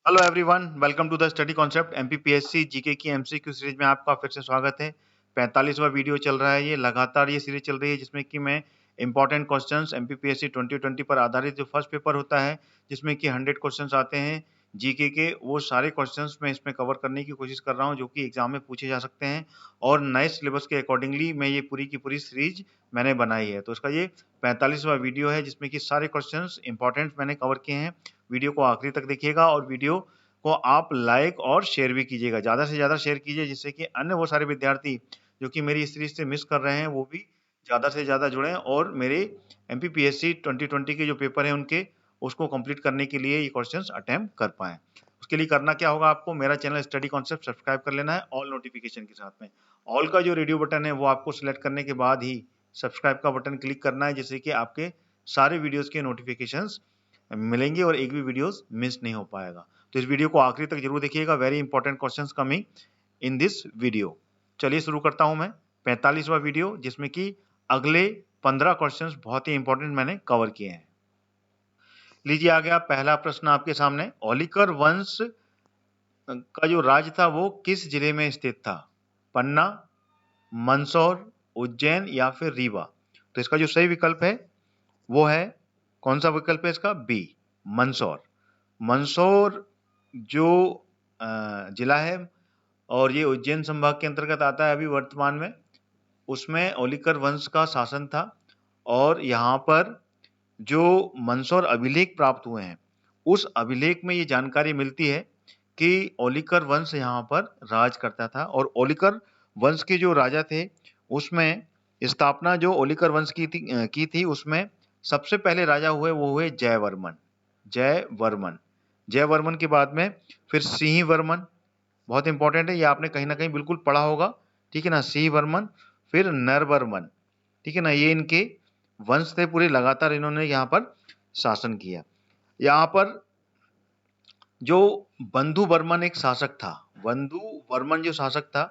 Hello everyone, welcome to the study concept MPPSC GK की MCQ series में आपका फिर से स्वागत है। 45वां वीडियो चल रहा है। ये लगातार ये सीरीज चल रही है जिसमें कि मैं इंपॉर्टेंट क्वेश्चंस एमपीपीएससी 2020 पर आधारित जो फर्स्ट पेपर होता है जिसमें कि 100 क्वेश्चंस आते हैं जीके के, वो सारे क्वेश्चंस मैं इसमें कवर करने की कोशिश कर रहा हूँ जो कि एग्जाम में पूछे जा सकते हैं और नए सिलेबस के अकॉर्डिंगली मैं ये पूरी की पूरी सीरीज मैंने बनाई है। तो इसका ये 45वां वीडियो है जिसमें कि सारे क्वेश्चंस इंपॉर्टेंट मैंने कवर किए हैं। वीडियो को आखिरी तक देखिएगा और वीडियो को आप लाइक और शेयर भी कीजिएगा, ज़्यादा से ज़्यादा शेयर कीजिए जिससे कि अन्य वो सारे विद्यार्थी जो कि मेरी इस सीरीज से मिस कर रहे हैं वो भी ज़्यादा से ज़्यादा जुड़ें और मेरे एमपीपीएससी 2020 के जो पेपर हैं उनके उसको कंप्लीट करने के लिए ये क्वेश्चंस अटेम्प्ट कर पाएं। उसके लिए करना क्या होगा, आपको मेरा चैनल स्टडी कॉन्सेप्ट सब्सक्राइब कर लेना है ऑल नोटिफिकेशन के साथ में। ऑल का जो रेडियो बटन है वो आपको सिलेक्ट करने के बाद ही सब्सक्राइब का बटन क्लिक करना है जिससे कि आपके सारे वीडियोस के नोटिफिकेशंस मिलेंगे और एक भी वीडियोस मिस नहीं हो पाएगा। तो इस वीडियो को आखिरी तक जरूर देखिएगा। Very important questions coming in this video. चलिए शुरू करता हूं मैं 45वां वीडियो जिसमें कि अगले 15 क्वेश्चंस बहुत ही इंपॉर्टेंट मैंने कवर किए हैं। लीजिए आ गया पहला प्रश्न आपके सामने। होलिकर वंश का जो राज था वो किस जिले में स्थित था? पन्ना, मंदसौर, उज्जैन या फिर रीवा? तो इसका जो सही विकल्प है वो है, कौन सा विकल्प है इसका? बी, मंदसौर। मंदसौर जो जिला है और ये उज्जैन संभाग के अंतर्गत आता है अभी वर्तमान में, उसमें होलिकर वंश का शासन था और यहाँ पर जो मंदसौर अभिलेख प्राप्त हुए हैं उस अभिलेख में ये जानकारी मिलती है कि होलिकर वंश यहाँ पर राज करता था और होलिकर वंश के जो राजा थे उसमें स्थापना जो होलिकर वंश की थी उसमें सबसे पहले राजा हुए वो हुए जयवर्मन। जयवर्मन जयवर्मन के बाद में फिर सिंह वर्मन, बहुत इंपॉर्टेंट है ये, आपने कहीं ना कहीं बिल्कुल पढ़ा होगा, ठीक है ना। सिंह वर्मन, फिर नरवर्मन, ठीक है ना। ये इनके वंश थे पूरे, लगातार इन्होंने यहाँ पर शासन किया। यहाँ पर जो बंधु वर्मन एक शासक था, बंधु वर्मन जो शासक था,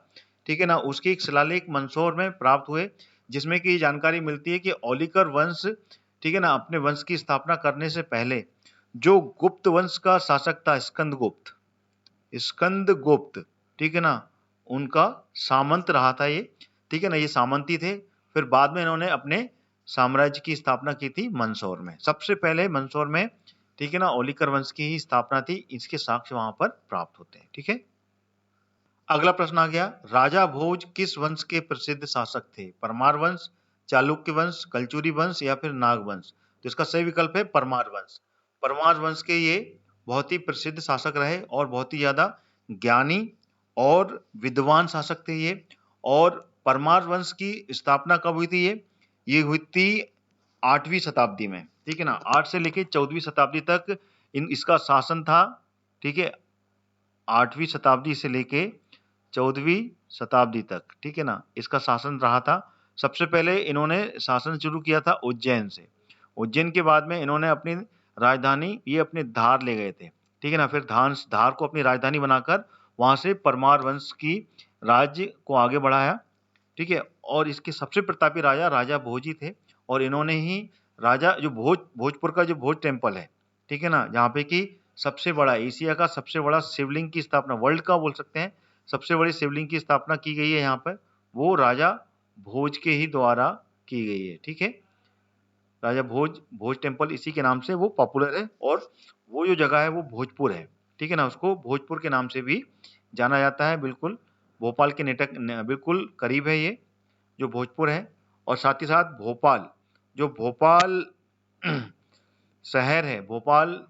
ठीक है ना, उसके एक शिलालेख मंदसौर में प्राप्त हुए जिसमें कि जानकारी मिलती है कि होलिकर वंश, ठीक है ना, अपने वंश की स्थापना करने से पहले जो गुप्त वंश का शासक था स्कंदगुप्त, स्कंदगुप्त, ठीक है ना, उनका सामंत रहा था ये, ठीक है ना, ये सामंती थे। फिर बाद में इन्होंने अपने साम्राज्य की स्थापना की थी मंदसौर में, सबसे पहले मंदसौर में, ठीक है ना, होलिकर वंश की ही स्थापना थी। इसके साक्ष्य वहां पर प्राप्त होते हैं, ठीक है। अगला प्रश्न आ गया, राजा भोज किस वंश के प्रसिद्ध शासक थे? परमार वंश, चालुक्य वंश, कलचुरी वंश या फिर नाग वंश? तो इसका सही विकल्प है परमार वंश। परमार वंश के ये बहुत ही प्रसिद्ध शासक रहे और बहुत ही ज्यादा ज्ञानी और विद्वान शासक थे ये। और परमार वंश की स्थापना कब हुई थी? ये हुई थी 8वीं शताब्दी में, ठीक है ना। 8 से लेके 14वीं शताब्दी तक इसका शासन था, ठीक है। 8वीं शताब्दी से लेके 14वीं शताब्दी तक, ठीक है ना, इसका शासन रहा था। सबसे पहले इन्होंने शासन शुरू किया था उज्जैन से। उज्जैन के बाद में इन्होंने अपनी राजधानी ये अपने धार ले गए थे, ठीक है ना। फिर धार को अपनी राजधानी बनाकर वहां से परमार वंश की राज्य को आगे बढ़ाया, ठीक है। और इसके सबसे प्रतापी राजा राजा भोज ही थे और इन्होंने ही राजा जो भोजपुर का जो भोज टेम्पल है, ठीक है ना, जहाँ पे कि सबसे बड़ा एशिया का सबसे बड़ा शिवलिंग की स्थापना, वर्ल्ड का बोल सकते हैं, सबसे बड़ी शिवलिंग की स्थापना की गई है यहाँ पर, वो राजा भोज के ही द्वारा की गई है, ठीक है। राजा भोज टेम्पल इसी के नाम से वो पॉपुलर है और वो जो जगह है वो भोजपुर है, ठीक है ना, उसको भोजपुर के नाम से भी जाना जाता है। बिल्कुल भोपाल के बिल्कुल करीब है ये जो भोजपुर है। और साथ ही साथ भोपाल, जो भोपाल शहर है, भोपाल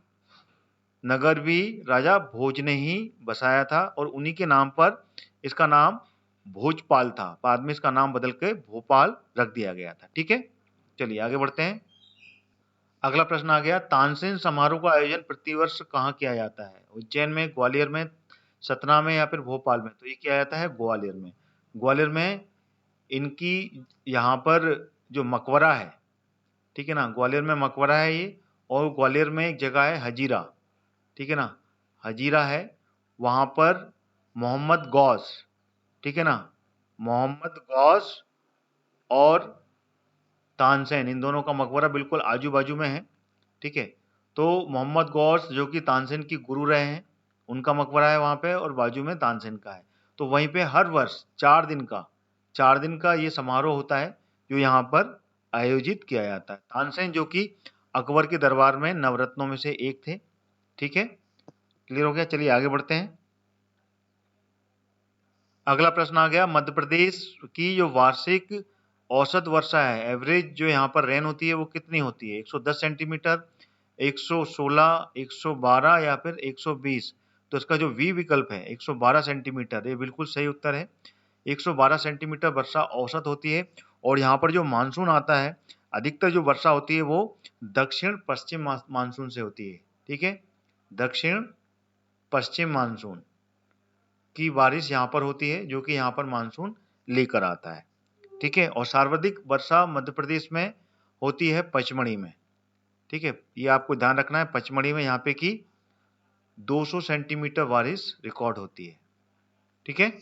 नगर भी राजा भोज ने ही बसाया था और उन्हीं के नाम पर इसका नाम भोजपाल था। बाद में इसका नाम बदल के भोपाल रख दिया गया था, ठीक है। चलिए आगे बढ़ते हैं। अगला प्रश्न आ गया, तानसेन समारोह का आयोजन प्रतिवर्ष कहाँ किया जाता है? उज्जैन में, ग्वालियर में, सतना में या फिर भोपाल में? तो ये किया जाता है ग्वालियर में। ग्वालियर में इनकी यहाँ पर जो मकबरा है, ठीक है ना, ग्वालियर में मकबरा है ये। और ग्वालियर में एक जगह है हजीरा, ठीक है ना, हजीरा है, वहां पर मोहम्मद गौस, ठीक है ना, मोहम्मद गौस और तानसेन, इन दोनों का मकबरा बिल्कुल आजू बाजू में है, ठीक है। तो मोहम्मद गौस जो कि तानसेन की गुरु रहे हैं, उनका मकबरा है वहाँ पे, और बाजू में तानसेन का है। तो वहीं पे हर वर्ष 4 दिन का ये समारोह होता है जो यहाँ पर आयोजित किया जाता है। तानसेन जो कि अकबर के दरबार में नवरत्नों में से एक थे। ठीक है, क्लियर हो गया? चलिए आगे बढ़ते हैं। अगला प्रश्न आ गया, मध्य प्रदेश की जो वार्षिक औसत वर्षा है, एवरेज जो यहाँ पर रेन होती है वो कितनी होती है? 110 सेंटीमीटर, 116, 112 या फिर 120? तो इसका जो वी विकल्प है 112 सेंटीमीटर, ये बिल्कुल सही उत्तर है। 112 सेंटीमीटर वर्षा औसत होती है। और यहाँ पर जो मानसून आता है, अधिकतर जो वर्षा होती है वो दक्षिण पश्चिम मानसून से होती है। ठीक है, दक्षिण पश्चिम मानसून की बारिश यहाँ पर होती है, जो कि यहाँ पर मानसून लेकर आता है। ठीक है, और सर्वाधिक वर्षा मध्य प्रदेश में होती है पचमढ़ी में। ठीक है, ये आपको ध्यान रखना है, पचमढ़ी में यहाँ पे की 200 सेंटीमीटर बारिश रिकॉर्ड होती है। ठीक है,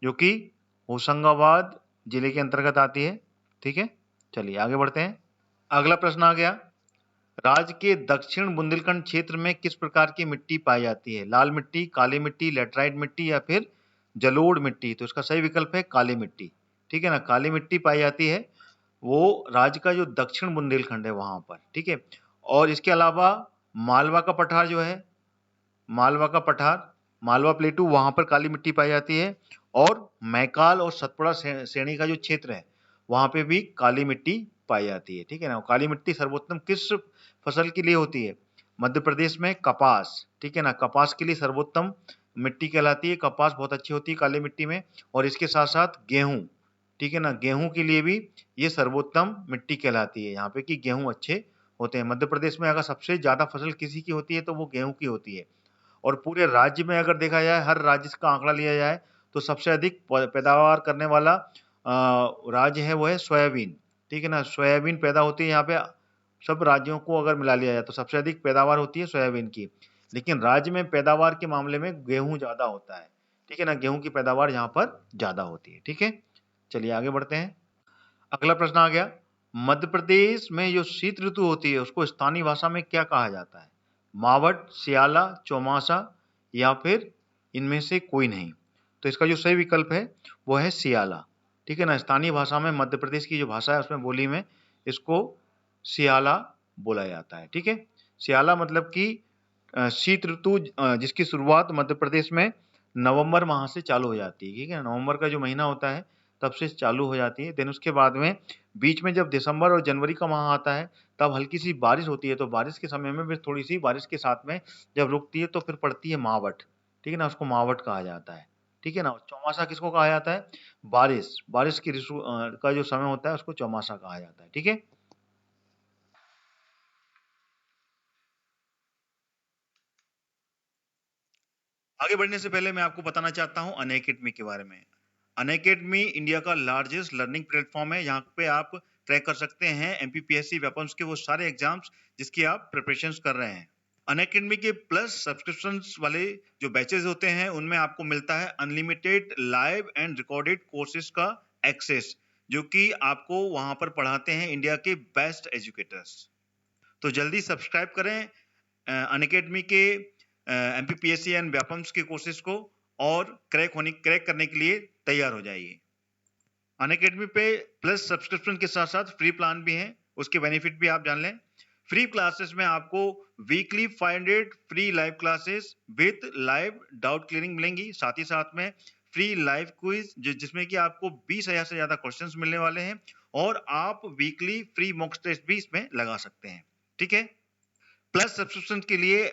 जो कि होशंगाबाद जिले के अंतर्गत आती है। ठीक है, चलिए आगे बढ़ते हैं। अगला प्रश्न आ गया, राज्य के दक्षिण बुंदेलखंड क्षेत्र में किस प्रकार की मिट्टी पाई जाती है? लाल मिट्टी, काली मिट्टी, लेटराइट मिट्टी या फिर जलोढ़ मिट्टी? तो इसका सही विकल्प है काली मिट्टी। ठीक है ना, काली मिट्टी पाई जाती है वो राज्य का जो दक्षिण बुंदेलखंड है वहां पर। ठीक है, और इसके अलावा मालवा का पठार जो है, मालवा का पठार, मालवा प्लेटू, वहां पर काली मिट्टी पाई जाती है। और मैकाल और सतपुड़ा श्रेणी का जो क्षेत्र है वहां पे भी काली मिट्टी पाई जाती है। ठीक है ना, काली मिट्टी सर्वोत्तम किस फसल के लिए होती है? मध्य प्रदेश में कपास। ठीक है ना, कपास के लिए सर्वोत्तम मिट्टी कहलाती है, कपास बहुत अच्छी होती है काली मिट्टी में। और इसके साथ साथ गेहूं, ठीक है ना, गेहूं के लिए भी ये सर्वोत्तम मिट्टी कहलाती है यहाँ पे, कि गेहूं अच्छे होते हैं। मध्य प्रदेश में अगर सबसे ज्यादा फसल किसी की होती है तो वो गेहूं की होती है। और पूरे राज्य में अगर देखा जाए, हर राज्य का आंकड़ा लिया जाए, तो सबसे अधिक पैदावार करने वाला राज्य है वो है सोयाबीन। ठीक है ना, सोयाबीन पैदा होती है यहाँ पे, सब राज्यों को अगर मिला लिया जाए तो सबसे अधिक पैदावार होती है सोयाबीन की। लेकिन राज्य में पैदावार के मामले में गेहूं ज्यादा होता है। ठीक है ना, गेहूं की पैदावार यहाँ पर ज्यादा होती है। ठीक है, चलिए आगे बढ़ते हैं। अगला प्रश्न आ गया, मध्य प्रदेश में जो शीत ऋतु होती है उसको स्थानीय भाषा में क्या कहा जाता है? मावट, सियाला, चौमासा या फिर इनमें से कोई नहीं? तो इसका जो सही विकल्प है वो है सियाला। ठीक है ना, स्थानीय भाषा में मध्य प्रदेश की जो भाषा है उसमें बोली में इसको सियाला बोला जाता है। ठीक है, सियाला मतलब कि शीत ऋतु जिसकी शुरुआत मध्य प्रदेश में नवंबर माह से चालू हो जाती है। ठीक है, नवंबर का जो महीना होता है तब से चालू हो जाती है। देन उसके बाद में बीच में जब दिसंबर और जनवरी का माह आता है तब हल्की सी बारिश होती है। तो बारिश के समय में भी थोड़ी सी बारिश के साथ में जब रुकती है तो फिर पड़ती है मावट। ठीक है ना, उसको मावट कहा जाता है। ठीक है ना, चौमासा किसको कहा जाता है? बारिश, बारिश की ऋतु का जो समय होता है उसको चौमासा कहा जाता है। ठीक है, आगे बढ़ने से पहले मैं आपको बताना चाहता हूं अनअकैडमी के बारे में। अनअकैडमी इंडिया का लार्जेस्ट लर्निंग प्लेटफॉर्म है। यहाँ पे आप ट्रैक कर सकते हैं एमपीपीएससी वेपन्स के वो सारे एग्जाम्स जिसकी आप प्रिपरेशंस कर रहे हैं। अनअकैडमी के प्लस सब्सक्रिप्शंस वाले जो बैचेस होते हैं उनमें आपको मिलता है unlimited live and recorded courses का एक्सेस, जो कि आपको वहां पर पढ़ाते हैं इंडिया के बेस्ट एजुकेटर्स। तो जल्दी सब्सक्राइब करें अनअकैडमी के एमपीपीएससी एंड व्यापम्स के कोर्सेज को, और क्रैक करने के लिए तैयार हो जाइए। अनअकैडमी पे प्लस सब्सक्रिप्शन के साथ साथ फ्री प्लान भी हैं, उसके बेनिफिट भी आप जान लें। फ्री क्लासेस में आपको weekly 500 free live classes with live doubt clearing मिलेंगी। साथ ही साथ में फ्री लाइव क्विज जिसमें कि आपको 20,000 से ज्यादा क्वेश्चंस मिलने वाले हैं, और आप वीकली फ्री मॉक टेस्ट भी इसमें लगा सकते हैं। ठीक है, प्लस सब्सक्रिप्शन के लिए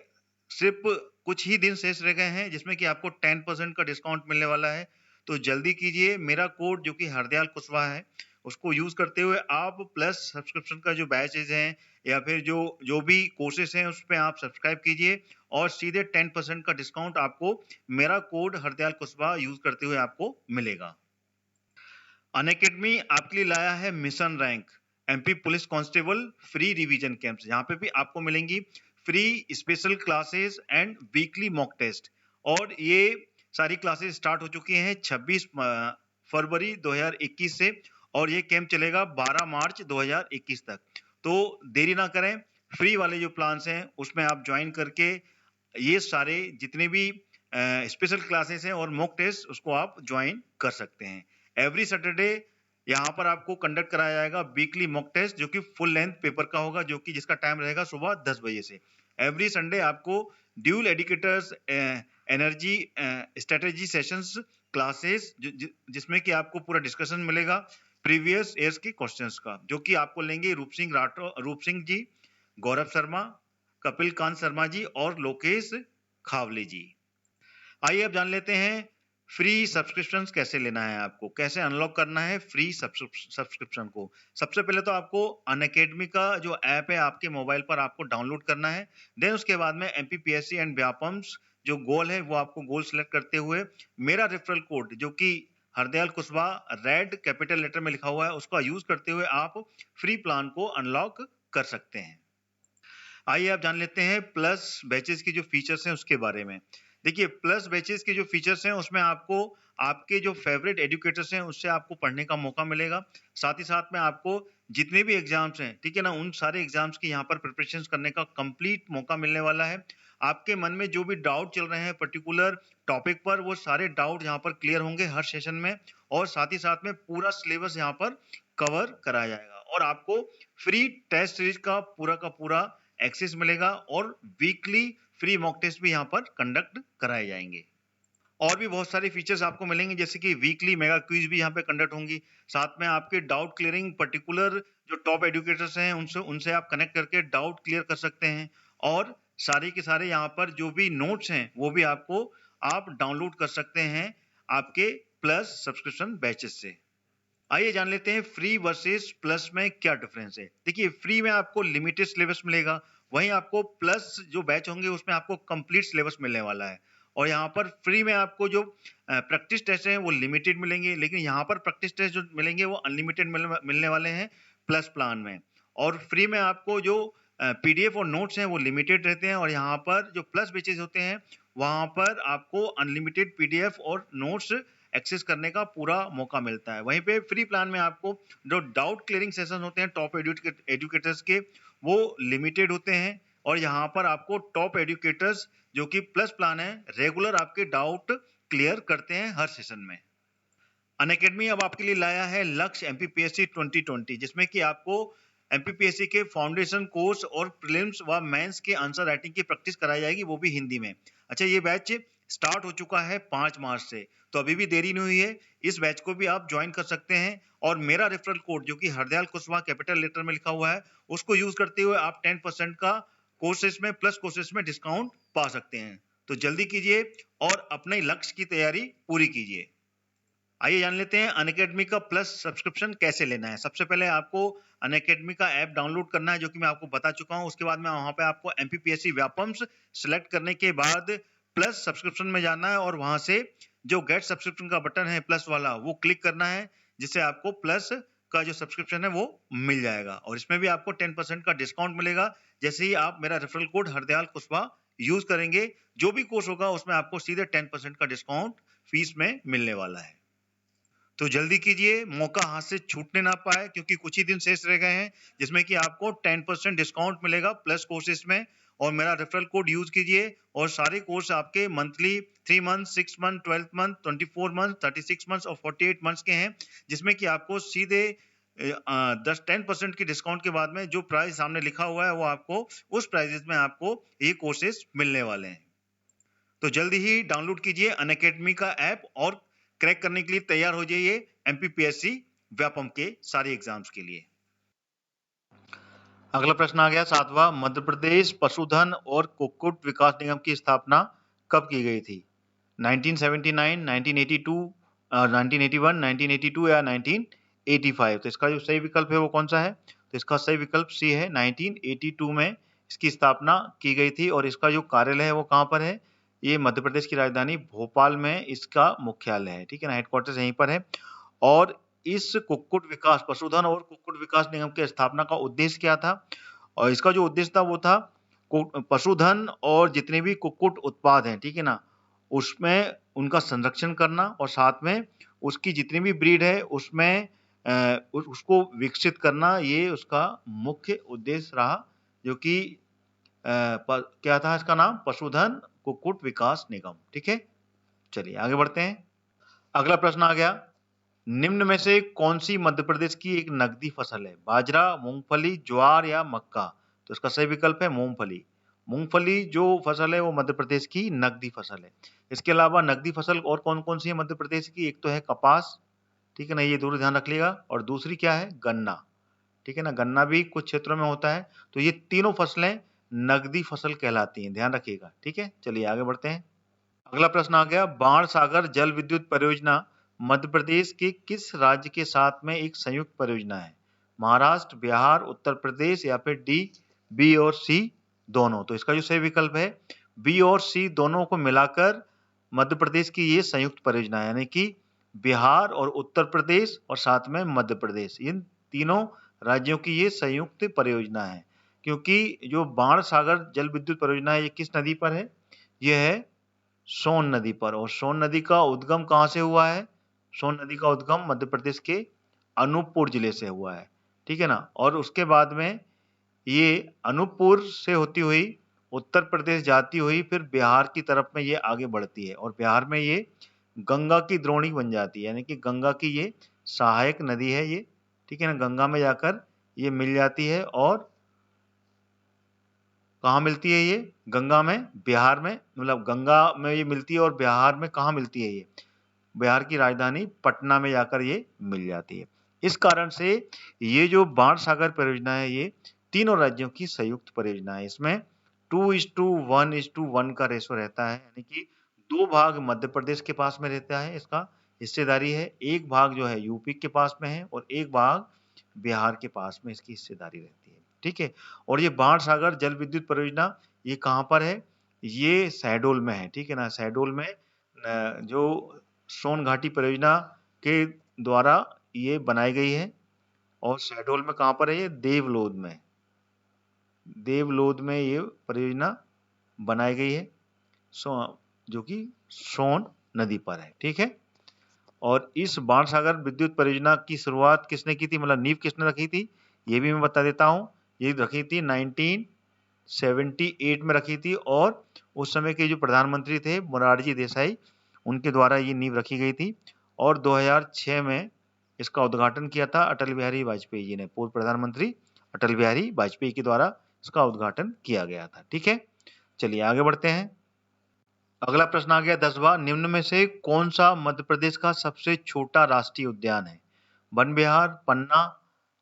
सिर्फ कुछ ही दिन शेष रह गए हैं जिसमें कि आपको 10% का डिस्काउंट मिलने वाला है। तो जल्दी कीजिए, मेरा कोड जो कि हरदयाल कुशवाहा है उसको यूज करते हुए आप प्लस सब्सक्रिप्शन का जो बैचेज हैं या फिर जो भी कोर्सेज हैं उस पर आप सब्सक्राइब कीजिए, और सीधे 10% का डिस्काउंट आपको मेरा कोड हरदयाल कुशवाहा यूज करते हुए आपको मिलेगा। अनअकैडमी आपके लिए लाया है mission rank MP police constable free revision camps. यहाँ पे भी आपको मिलेंगी free special classes and weekly mock test, और ये सारी क्लासेस स्टार्ट हो चुकी हैं 26 फरवरी 2021 से, और ये कैंप चलेगा 12 मार्च 2021 तक। तो देरी ना करें, फ्री वाले जो प्लान्स हैं उसमें आप ज्वाइन करके ये सारे जितने भी स्पेशल क्लासेस हैं और मॉक टेस्ट उसको आप ज्वाइन कर सकते हैं। एवरी सैटरडे यहाँ पर आपको कंडक्ट कराया जाएगा वीकली मॉक टेस्ट, जो कि फुल लेंथ पेपर का होगा, जो कि जिसका टाइम रहेगा सुबह 10 बजे से। एवरी संडे आपको dual educators energy strategy sessions classes, जिसमें कि आपको पूरा डिस्कशन मिलेगा प्रीवियस ईयर्स के क्वेश्चंस का, जो कि आपको लेंगे रूप सिंह जी, गौरव शर्मा, कपिल कांत शर्मा जी और लोकेश खावले जी। आइए अब जान लेते हैं फ्री सब्सक्रिप्शन कैसे लेना है, आपको कैसे अनलॉक करना है फ्री सब्सक्रिप्शन को। सबसे पहले तो आपको अनअकैडमी का जो ऐप है आपके मोबाइल पर आपको डाउनलोड करना है। देन उसके बाद में एमपीपीएससी एंड व्यापम्स जो गोल है वो आपको गोल सेलेक्ट करते हुए मेरा रेफरल कोड, जो कि Hardayal Kushwaha red capital letter में लिखा हुआ है, उसका यूज करते हुए आप फ्री प्लान को अनलॉक कर सकते हैं। आइए आप जान लेते हैं प्लस बैचेस की जो फीचर्स हैं उसके बारे में। देखिए, प्लस बैचेस के जो फीचर्स हैं उसमें आपको आपके जो फेवरेट एजुकेटर्स हैं उससे आपको पढ़ने का मौका मिलेगा। साथ ही साथ में आपको जितने भी एग्जाम्स हैं, ठीक है ना, उन सारे एग्जाम्स की यहाँ पर प्रिपरेशन करने का कंप्लीट मौका मिलने वाला है। आपके मन में जो भी डाउट चल रहे हैं पर्टिकुलर टॉपिक पर, वो सारे डाउट यहाँ पर क्लियर होंगे हर सेशन में, और साथ ही साथ में पूरा सिलेबस यहाँ पर कवर कराया जाएगा और आपको फ्री टेस्ट सीरीज का पूरा एक्सेस मिलेगा और वीकली फ्री मॉक टेस्ट भी यहाँ पर कंडक्ट कराए जाएंगे। और भी बहुत सारे फीचर्स आपको मिलेंगे, जैसे कि वीकली मेगा क्विज भी यहाँ पे कंडक्ट होंगी। साथ में आपके डाउट क्लियरिंग पर्टिकुलर जो टॉप एजुकेटर्स हैं उनसे आप कनेक्ट करके डाउट क्लियर कर सकते हैं, और सारे के सारे यहाँ पर जो भी नोट्स हैं वो भी आप डाउनलोड कर सकते हैं आपके प्लस सब्सक्रिप्शन बैचेस से। आइए जान लेते हैं फ्री वर्सेस प्लस में क्या डिफरेंस है। देखिए, फ्री में आपको लिमिटेड सिलेबस मिलेगा, वहीं आपको प्लस जो बैच होंगे उसमें आपको कंप्लीट सिलेबस मिलने वाला है। और यहाँ पर फ्री में आपको जो प्रैक्टिस टेस्ट हैं वो लिमिटेड मिलेंगे, लेकिन यहाँ पर प्रैक्टिस टेस्ट जो मिलेंगे वो अनलिमिटेड मिलने वाले हैं प्लस प्लान में। और फ्री में आपको जो पीडीएफ और नोट्स हैं वो लिमिटेड रहते हैं, और यहाँ पर जो प्लस बैचेस होते हैं वहां पर आपको अनलिमिटेड पीडीएफ और नोट्स एक्सेस करने का पूरा मौका मिलता है। वहीं पे फ्री प्लान में आपको जो डाउट क्लियरिंग सेशन होते हैं टॉप एजुकेटर्स के, वो लिमिटेड होते हैं, और यहाँ पर आपको टॉप एजुकेटर्स जो कि प्लस प्लान है रेगुलर आपके डाउट क्लियर करते हैं हर सेशन में। अनअकैडमी अब आपके लिए लाया है लक्ष्य एमपीपीएससी 2020, जिसमें कि आपको एमपीपीएससी के फाउंडेशन कोर्स और प्रीलिम्स व मेंस के आंसर राइटिंग की प्रैक्टिस कराई जाएगी, वो भी हिंदी में। अच्छा, ये बैच स्टार्ट हो चुका है 5 मार्च से, तो अभी भी देरी नहीं हुई है, इस बैच को भी आप ज्वाइन कर सकते हैं। और मेरा रेफरल कोड जो कि हरदयाल कुशवाहा कैपिटल लेटर में लिखा हुआ है, उसको यूज करते हुए आप 10% का कोर्सेज में प्लस कोर्सेज में डिस्काउंट पा सकते हैं। तो जल्दी कीजिए और अपने लक्ष्य की तैयारी पूरी कीजिए। आइए जान लेते हैं अनअकैडमी का प्लस सब्सक्रिप्शन कैसे लेना है। सबसे पहले आपको अनअकैडमी का ऐप डाउनलोड करना है, जो कि मैं आपको बता चुका हूं। उसके बाद में वहां पे आपको एमपीपीएससी व्यापम्स सिलेक्ट करने के बाद प्लस सब्सक्रिप्शन में जाना है, और वहां से जो गेट सब्सक्रिप्शन का बटन है प्लस वाला, वो क्लिक करना है, जिससे आपको प्लस का जो सब्सक्रिप्शन है वो मिल जाएगा, और इसमें भी आपको 10% का डिस्काउंट मिलेगा जैसे ही आप मेरा referral code Hardayal Kushwaha use करेंगे। जो भी कोर्स होगा उसमें आपको सीधे 10% का डिस्काउंट फीस में मिलने वाला है। तो जल्दी कीजिए, मौका हाथ से छूटने ना पाए, क्योंकि कुछ ही दिन शेष रह गए हैं जिसमें कि आपको 10% डिस्काउंट मिलेगा प्लस कोर्सेज में। और मेरा रेफरल कोड यूज कीजिए, और सारे कोर्स आपके monthly 3 month, 6 month, 12 month, 24 month, 36 month और 48 मंथ्स के हैं, जिसमें कि आपको सीधे 10% की डिस्काउंट के बाद में जो प्राइस सामने लिखा हुआ है वो आपको उस प्राइजेस में आपको ये कोर्सेज मिलने वाले हैं। तो जल्दी ही डाउनलोड कीजिए अनअकैडमी का ऐप और क्रैक करने के लिए तैयार हो जाइए एमपीपीएससी व्यापम के सारे एग्जाम्स के लिए। अगला प्रश्न आ गया 7वां, मध्य प्रदेश पशुधन और कुक्कुट विकास निगम की स्थापना कब की गई थी? 1979, 1982, 1981, 1982 या 1985? तो इसका जो सही विकल्प है वो कौन सा है? तो इसका सही विकल्प सी है, 1982 में इसकी स्थापना की गई थी। और इसका जो कार्यालय है वो कहाँ पर है? ये मध्य प्रदेश की राजधानी भोपाल में इसका मुख्यालय है, ठीक है ना, हेडक्वार्टर्स यहीं पर है। और इस कुक्कुट विकास पशुधन और कुक्कुट विकास निगम की स्थापना का उद्देश्य क्या था? और इसका जो उद्देश्य था वो था पशुधन और जितने भी कुक्कुट उत्पाद हैं, ठीक है ना, उसमें उनका संरक्षण करना, और साथ में उसकी जितनी भी ब्रीड है उसमें उसको विकसित करना, ये उसका मुख्य उद्देश्य रहा, जो कि क्या था इसका नाम? पशुधन कुक्कुट विकास निगम। ठीक है, चलिए आगे बढ़ते हैं। अगला प्रश्न आ गया, निम्न में से कौन सी मध्य प्रदेश की एक नकदी फसल है? बाजरा, मूंगफली, ज्वार या मक्का? तो इसका सही विकल्प है मूंगफली। मूंगफली जो फसल है वो मध्य प्रदेश की नकदी फसल है। इसके अलावा नकदी फसल और कौन कौन सी है मध्य प्रदेश की? एक तो है कपास, ठीक है ना, ये जरूर ध्यान रख लिएगा, और दूसरी क्या है? गन्ना। ठीक है ना, गन्ना भी कुछ क्षेत्रों में होता है। तो ये तीनों फसलें नकदी फसल कहलाती हैं, ध्यान रखिएगा। ठीक है, चलिए आगे बढ़ते हैं। अगला प्रश्न आ गया, बाणसागर जल विद्युत परियोजना मध्य प्रदेश के किस राज्य के साथ में एक संयुक्त परियोजना है? महाराष्ट्र, बिहार, उत्तर प्रदेश या फिर डी, बी और सी दोनों? तो इसका जो सही विकल्प है बी और सी दोनों को मिलाकर मध्य प्रदेश की ये संयुक्त परियोजना है, यानी कि बिहार और उत्तर प्रदेश और साथ में मध्य प्रदेश, इन तीनों राज्यों की ये संयुक्त परियोजना है। क्योंकि जो बाणसागर जल विद्युत परियोजना है ये किस नदी पर है? ये है सोन नदी पर। और सोन नदी का उद्गम कहाँ से हुआ है? सोन नदी का उद्गम मध्य प्रदेश के अनूपपुर जिले से हुआ है। ठीक है ना, और उसके बाद में ये अनूपपुर से होती हुई उत्तर प्रदेश जाती हुई फिर बिहार की तरफ में ये आगे बढ़ती है, और बिहार में ये गंगा की द्रोणी बन जाती है, यानी कि गंगा की ये सहायक नदी है ये। ठीक है ना, गंगा में जाकर ये मिल जाती है, और कहाँ मिलती है ये? गंगा में, बिहार में, मतलब गंगा में ये मिलती है, और बिहार में कहाँ मिलती है ये? बिहार की राजधानी पटना में जाकर ये मिल जाती है। इस कारण से ये जो बाणसागर परियोजना है ये तीनों राज्यों की संयुक्त परियोजना है। इसमें 2:1:1 का रेशो रहता है, यानी कि 2 भाग मध्य प्रदेश के पास में रहता है, इसका हिस्सेदारी है, 1 भाग जो है यूपी के पास में है, और 1 भाग बिहार के पास में इसकी हिस्सेदारी रहती है। ठीक है, और ये बाणसागर जल विद्युत परियोजना ये कहाँ पर है? ये शहडोल में है। ठीक है ना, शहडोल में जो सोन घाटी परियोजना के द्वारा ये बनाई गई है, और शहडोल में कहाँ पर है ये? देवलोद में। देवलोद में ये परियोजना बनाई गई है, जो कि सोन नदी पर है। ठीक है, और इस बाणसागर विद्युत परियोजना की शुरुआत किसने की थी, मतलब नींव किसने रखी थी? ये भी मैं बता देता हूँ। ये रखी थी 1978 में रखी थी, और उस समय के जो प्रधानमंत्री थे मोरारजी देसाई, उनके द्वारा ये नींव रखी गई थी, और 2006 में इसका उद्घाटन किया था अटल बिहारी वाजपेयी जी ने, पूर्व प्रधानमंत्री अटल बिहारी वाजपेयी के द्वारा इसका उद्घाटन किया गया था। ठीक है, चलिए आगे बढ़ते हैं। अगला प्रश्न आ गया 10वां, निम्न में से कौन सा मध्य प्रदेश का सबसे छोटा राष्ट्रीय उद्यान है? वन विहार, पन्ना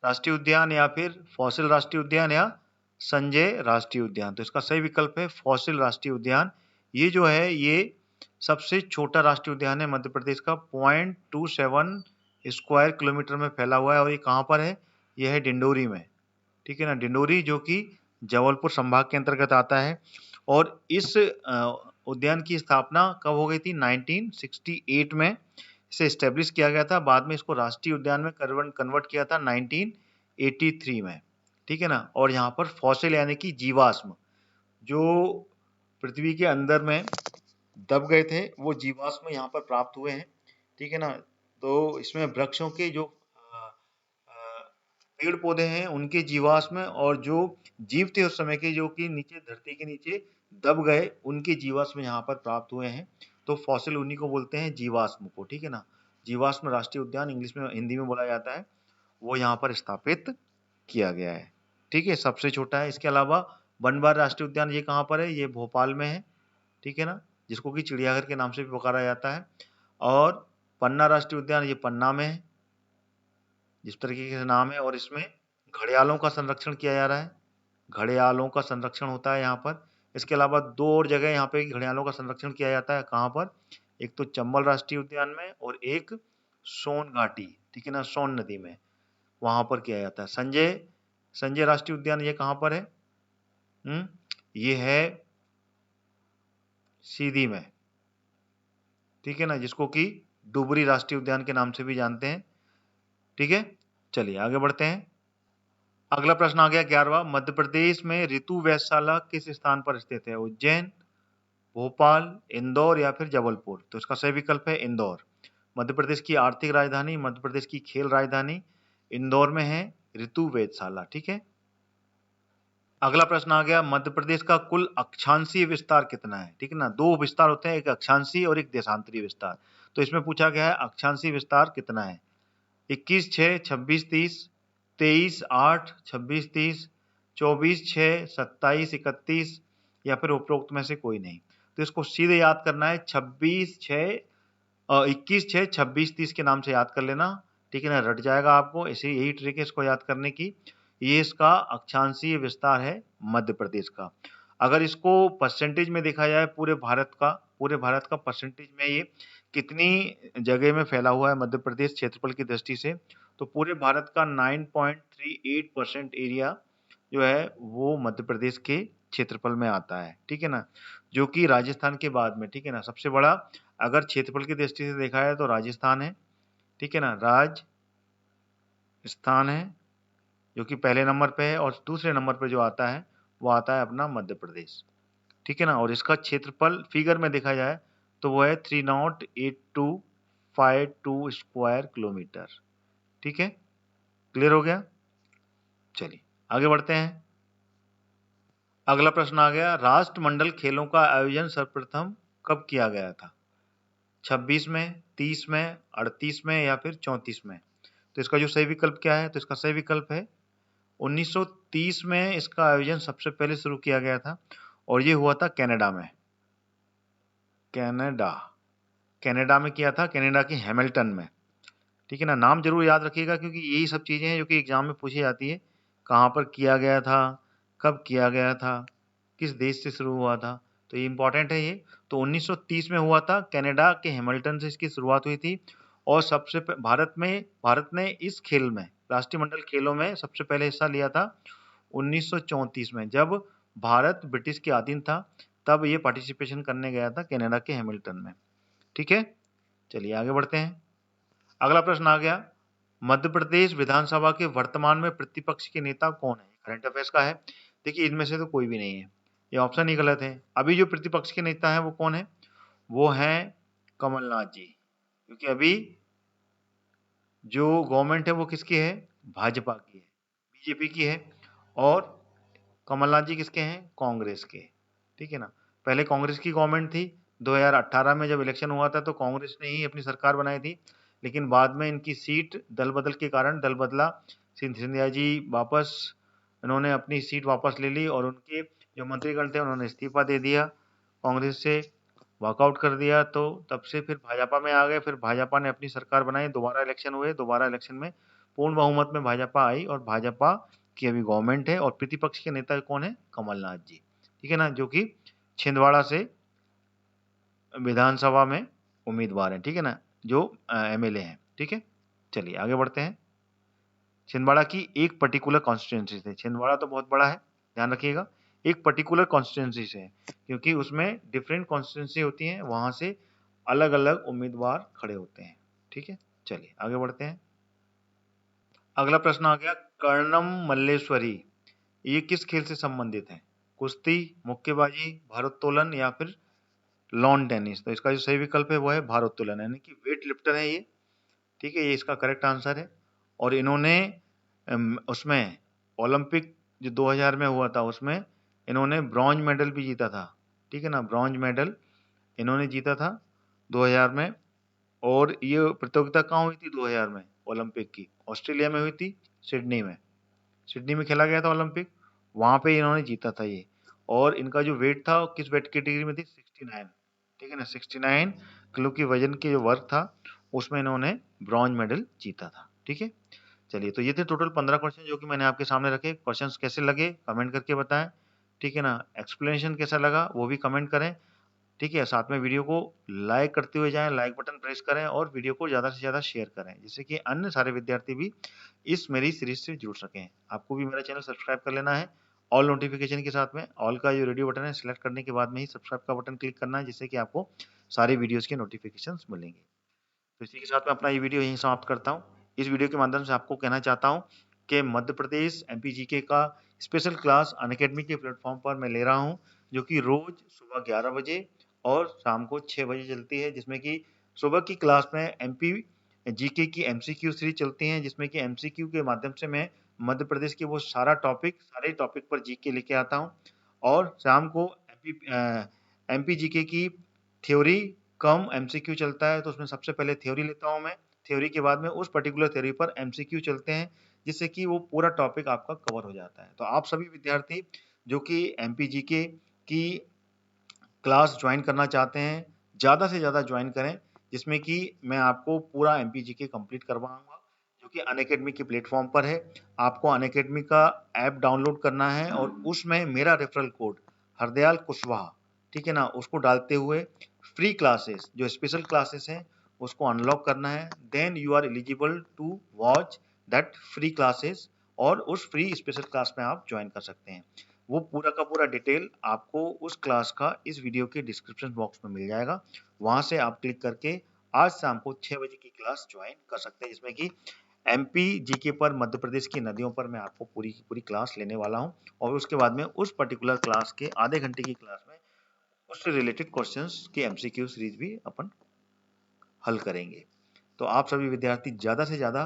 राष्ट्रीय उद्यान, या फिर फॉसिल राष्ट्रीय उद्यान, या संजय राष्ट्रीय उद्यान? तो इसका सही विकल्प है फॉसिल राष्ट्रीय उद्यान। ये जो है ये सबसे छोटा राष्ट्रीय उद्यान है मध्य प्रदेश का, 0.27 स्क्वायर किलोमीटर में फैला हुआ है, और ये कहाँ पर है? यह है डिंडोरी में। ठीक है ना, डिंडोरी जो कि जबलपुर संभाग के अंतर्गत आता है। और इस उद्यान की स्थापना कब हो गई थी? 1968 में इसे एस्टेब्लिश किया गया था, बाद में इसको राष्ट्रीय उद्यान में कन्वर्ट किया था 1983 में। ठीक है ना, और यहाँ पर फॉसिल यानी कि जीवाश्म जो पृथ्वी के अंदर में दब गए थे वो जीवाश्म यहाँ पर प्राप्त हुए हैं। ठीक है ना, तो इसमें वृक्षों के जो पेड़ पौधे हैं उनके जीवाश्म, और जो जीव थे उस समय के जो कि नीचे धरती के नीचे दब गए उनके जीवाश्म यहाँ पर प्राप्त हुए हैं। तो फॉसिल उन्हीं को बोलते हैं, जीवाश्म को। ठीक है ना, जीवाश्म राष्ट्रीय उद्यान इंग्लिश में, हिंदी में बोला जाता है, वो यहाँ पर स्थापित किया गया है। ठीक है, सबसे छोटा है। इसके अलावा बनवार राष्ट्रीय उद्यान ये कहाँ पर है? ये भोपाल में है। ठीक है ना, जिसको कि चिड़ियाघर के नाम से भी पुकारा जाता है। और पन्ना राष्ट्रीय उद्यान ये पन्ना में है, जिस तरीके से नाम है, और इसमें घड़ियालों का संरक्षण किया जा रहा है। घड़ियालों का संरक्षण होता है यहाँ पर। इसके अलावा 2 और जगह यहाँ पे घड़ियालों का संरक्षण किया जाता है। कहाँ पर? एक तो चंबल राष्ट्रीय उद्यान में, और एक सोन घाटी, ठीक है ना, सोन नदी में, वहां पर किया जाता है। संजय राष्ट्रीय उद्यान ये कहाँ पर है? ये है सीधी में। ठीक है ना, जिसको कि डुबरी राष्ट्रीय उद्यान के नाम से भी जानते हैं। ठीक है, चलिए आगे बढ़ते हैं। अगला प्रश्न आ गया 11वां, मध्य प्रदेश में ऋतु वेधशाला किस स्थान पर स्थित है? उज्जैन, भोपाल, इंदौर या फिर जबलपुर? तो इसका सही विकल्प है इंदौर। मध्य प्रदेश की आर्थिक राजधानी, मध्य प्रदेश की खेल राजधानी इंदौर में है ऋतु वेधशाला। ठीक है, अगला प्रश्न आ गया, मध्य प्रदेश का कुल अक्षांशीय विस्तार कितना है? ठीक है ना, दो विस्तार होते हैं, एक अक्षांशीय और एक देशांतरीय विस्तार। तो इसमें पूछा गया है अक्षांशीय विस्तार कितना है? 21/6, 26/30, 23/8, 26/30, 24/6, 27/31 या फिर उपरोक्त में से कोई नहीं। तो इसको सीधे याद करना है 21/6, 26/30 के नाम से याद कर लेना। ठीक है ना, रट जाएगा आपको। ऐसे यही ट्रिक है इसको याद करने की। ये इसका अक्षांशीय विस्तार है मध्य प्रदेश का। अगर इसको परसेंटेज में देखा जाए पूरे भारत का परसेंटेज में ये कितनी जगह में फैला हुआ है मध्य प्रदेश क्षेत्रफल की दृष्टि से, तो पूरे भारत का 9.38% एरिया जो है वो मध्य प्रदेश के क्षेत्रफल में आता है। ठीक है ना, जो कि राजस्थान के बाद में, ठीक है ना, सबसे बड़ा अगर क्षेत्रफल की दृष्टि से देखा जाए तो राजस्थान है। ठीक है ना, राजस्थान है जो कि पहले नंबर पे है, और दूसरे नंबर पे जो आता है वो आता है अपना मध्य प्रदेश। ठीक है ना, और इसका क्षेत्रफल फिगर में देखा जाए तो वो है 308252 स्क्वायर किलोमीटर। ठीक है, क्लियर हो गया? चलिए आगे बढ़ते हैं। अगला प्रश्न आ गया, राष्ट्रमंडल खेलों का आयोजन सर्वप्रथम कब किया गया था? 26 में, 30 में, 38 में या फिर 34 में? तो इसका जो सही विकल्प क्या है? तो इसका सही विकल्प है 1930 में इसका आयोजन सबसे पहले शुरू किया गया था, और ये हुआ था कनाडा में। कनाडा में किया था, कनाडा के हैमिल्टन में। ठीक है ना, नाम जरूर याद रखिएगा क्योंकि यही सब चीजें हैं जो कि एग्जाम में पूछी जाती है। कहाँ पर किया गया था, कब किया गया था, किस देश से शुरू हुआ था, तो ये इंपॉर्टेंट है ये। तो 1930 में हुआ था, कनाडा के हैमिल्टन से इसकी शुरुआत हुई थी। और भारत ने इस खेल में, राष्ट्रीय मंडल खेलों में सबसे पहले हिस्सा लिया था 1934 में, जब भारत ब्रिटिश के अधीन था। तब ये पार्टिसिपेशन करने गया था कनाडा के हैमिल्टन में। ठीक है, चलिए आगे बढ़ते हैं। अगला प्रश्न आ गया, मध्य प्रदेश विधानसभा के वर्तमान में प्रतिपक्ष के नेता कौन है? करंट अफेयर्स का है। देखिए इनमें से तो कोई भी नहीं है, ये ऑप्शन ही गलत है। अभी जो प्रतिपक्ष के नेता है वो कौन है? वो है कमलनाथ जी, क्योंकि अभी जो गवर्नमेंट है वो किसकी है? भाजपा की है, बीजेपी की है। और कमलनाथ जी किसके हैं? कांग्रेस के। ठीक है ना, पहले कांग्रेस की गवर्नमेंट थी। 2018 में जब इलेक्शन हुआ था तो कांग्रेस ने ही अपनी सरकार बनाई थी, लेकिन बाद में इनकी सीट दल बदल के कारण, दल बदला, सिंधिया जी वापस, इन्होंने अपनी सीट वापस ले ली और उनके जो मंत्रीगण थे उन्होंने इस्तीफा दे दिया, कांग्रेस से वॉकआउट कर दिया। तो तब से फिर भाजपा में आ गए, फिर भाजपा ने अपनी सरकार बनाई, दोबारा इलेक्शन हुए, दोबारा इलेक्शन में पूर्ण बहुमत में भाजपा आई और भाजपा की अभी गवर्नमेंट है। और प्रतिपक्ष के नेता कौन है? कमलनाथ जी। ठीक है ना, जो कि छिंदवाड़ा से विधानसभा में उम्मीदवार हैं। ठीक है ना, जो एमएलए हैं। ठीक है, चलिए आगे बढ़ते हैं। छिंदवाड़ा की एक पर्टिकुलर कॉन्स्टिट्यूंसी से, छिंदवाड़ा तो बहुत बड़ा है, ध्यान रखिएगा, एक पर्टिकुलर कॉन्स्टिट्यूंसी से है, क्योंकि उसमें डिफरेंट कॉन्स्टिट्यूंसी होती हैं, वहां से अलग अलग उम्मीदवार खड़े होते हैं। ठीक है, चलिए आगे बढ़ते हैं। अगला प्रश्न आ गया, कर्णम मल्लेश्वरी ये किस खेल से संबंधित है? कुश्ती, मुक्केबाजी, भारोत्तोलन या फिर लॉन टेनिस? तो इसका जो सही विकल्प है वो है भारोत्तोलन, यानी कि वेट लिफ्टर है ये। ठीक है, ये इसका करेक्ट आंसर है। और इन्होंने उसमें ओलंपिक जो 2000 में हुआ था उसमें इन्होंने ब्रॉन्ज मेडल भी जीता था। ठीक है ना, ब्रॉन्ज मेडल इन्होंने जीता था 2000 में। और ये प्रतियोगिता कहाँ हुई थी 2000 में? ओलंपिक की ऑस्ट्रेलिया में हुई थी, सिडनी में। सिडनी में खेला गया था ओलंपिक, वहां पे इन्होंने जीता था ये। और इनका जो वेट था किस वेट कैटेगरी में थी? 69। ठीक है ना, 69 किलो की वजन के जो वर्ग था उसमें इन्होंने ब्रॉन्ज मेडल जीता था। ठीक है, चलिए तो ये थे टोटल 15 क्वेश्चन जो कि मैंने आपके सामने रखे। क्वेश्चंस कैसे लगे कमेंट करके बताएं। ठीक है ना, एक्सप्लेनेशन कैसा लगा वो भी कमेंट करें। ठीक है, साथ में वीडियो को लाइक करते हुए जाएं, लाइक बटन प्रेस करें और वीडियो को ज़्यादा से ज़्यादा शेयर करें, जिससे कि अन्य सारे विद्यार्थी भी इस मेरी सीरीज से जुड़ सकें। आपको भी मेरा चैनल सब्सक्राइब कर लेना है, ऑल नोटिफिकेशन के साथ में ऑल का जो रेडियो बटन है सिलेक्ट करने के बाद में ही सब्सक्राइब का बटन क्लिक करना है, जिससे कि आपको सारे वीडियोज़ के नोटिफिकेशन मिलेंगे। तो इसी के साथ में अपना ये वीडियो यहीं समाप्त करता हूँ। इस वीडियो के माध्यम से आपको कहना चाहता हूँ कि मध्य प्रदेश एमपीजीके का स्पेशल क्लास अनअकैडमी के प्लेटफॉर्म पर मैं ले रहा हूँ, जो कि रोज सुबह 11 बजे और शाम को 6 बजे चलती है, जिसमें कि सुबह की क्लास में एमपी जीके की एमसीक्यू सीरीज चलती हैं, जिसमें कि एमसीक्यू के माध्यम से मैं मध्य प्रदेश के वो सारे टॉपिक पर जीके लेके आता हूँ और शाम को एमपी जीके की थ्योरी कम एमसीक्यू चलता है, तो उसमें सबसे पहले थ्योरी लेता हूँ मैं। थ्योरी के बाद में उस पर्टिकुलर थ्योरी पर एमसीक्यू चलते हैं, जिससे कि वो पूरा टॉपिक आपका कवर हो जाता है। तो आप सभी विद्यार्थी जो कि एमपी जीके की क्लास ज्वाइन करना चाहते हैं, ज़्यादा से ज़्यादा ज्वाइन करें, जिसमें कि मैं आपको पूरा एमपी जीके कंप्लीट करवाऊँगा, जो कि अनअकैडमी के प्लेटफॉर्म पर है। आपको अनअकैडमी का ऐप डाउनलोड करना है और उसमें मेरा रेफरल कोड हरदयाल कुशवाहा, ठीक है ना, उसको डालते हुए फ्री क्लासेस जो स्पेशल क्लासेस हैं उसको अनलॉक करना है। Then you are eligible to watch that free classes और उस फ्री स्पेशल क्लास में आप ज्वाइन कर सकते हैं। वो पूरा का पूरा डिटेल आपको उस क्लास का इस वीडियो के डिस्क्रिप्शन बॉक्स में मिल जाएगा। वहां से आप क्लिक करके आज शाम को 6 बजे की क्लास ज्वाइन कर सकते हैं, जिसमें कि एमपी जीके पर मध्य प्रदेश की नदियों पर मैं आपको पूरी की पूरी क्लास लेने वाला हूं और उसके बाद में उस पर्टिकुलर क्लास के आधे घंटे की क्लास में उससे रिलेटेड क्वेश्चंस की एमसीक्यू सीरीज भी अपन हल करेंगे। तो आप सभी विद्यार्थी ज़्यादा से ज़्यादा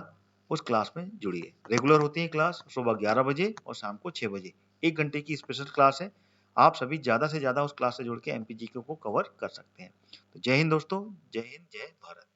उस क्लास में जुड़िए। रेगुलर होती है क्लास सुबह 11 बजे और शाम को 6 बजे। 1 घंटे की स्पेशल क्लास है। आप सभी ज़्यादा से ज़्यादा उस क्लास से जुड़ के एमपीजीके को कवर कर सकते हैं। तो जय हिंद दोस्तों, जय हिंद, जय भारत।